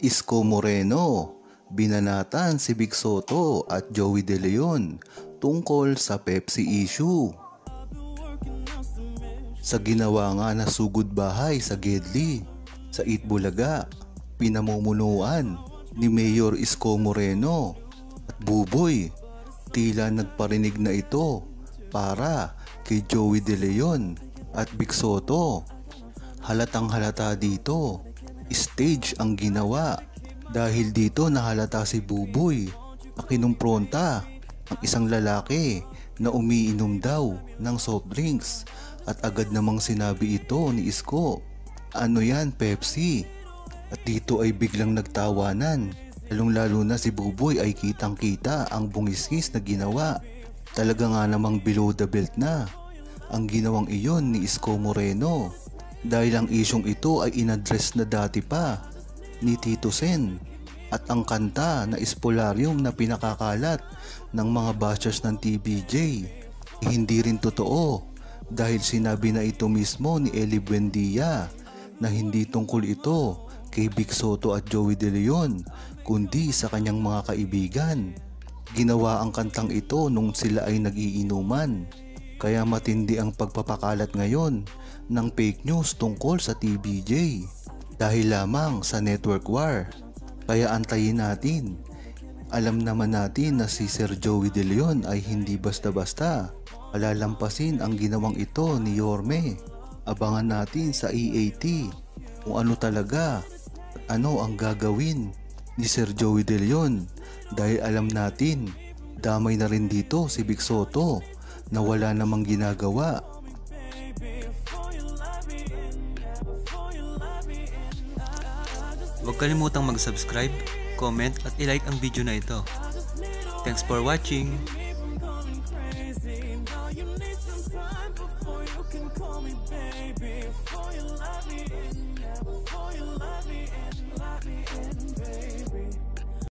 Isko Moreno, binanatan si Vic Soto at Joey De Leon tungkol sa Pepsi issue. Sa ginawa nga na sugod bahay sa Gedli, sa Itbulaga, pinamumunuan ni Mayor Isko Moreno at Buboy, tila nagparinig na ito para kay Joey De Leon at Vic Soto. Halatang halata dito, stage ang ginawa. Dahil dito nahalata si Buboy na kinumpronta ang isang lalaki na umiinom daw ng soft drinks at agad namang sinabi ito ni Isko, "Ano yan, Pepsi?" At dito ay biglang nagtawanan, lalong-lalo na si Buboy ay kitang-kita ang bungiskis na ginawa. Talaga nga namang below the belt na ang ginawang iyon ni Isko Moreno, dahil ang isyong ito ay inaddress na dati pa ni Tito Sen, at ang kanta na Espolarium na pinakakalat ng mga bashers ng TVJ hindi rin totoo, dahil sinabi na ito mismo ni Eli Buendia na hindi tungkol ito kay Vic Soto at Joey De Leon kundi sa kanyang mga kaibigan. Ginawa ang kantang ito nung sila ay nag-iinuman, kaya matindi ang pagpapakalat ngayon ng fake news tungkol sa TVJ dahil lamang sa network war. Kaya antayin natin. Alam naman natin na si Sir Joey De Leon ay hindi basta-basta palalampasin ang ginawang ito ni Yorme. Abangan natin sa EAT kung ano talaga at ano ang gagawin ni Sir Joey De Leon, dahil alam natin damay na rin dito si Vic Soto na wala namang ginagawa. Huwag kalimutang mag-subscribe, comment at i-like ang video na ito. Thanks for watching! Before you love me and let me in, baby.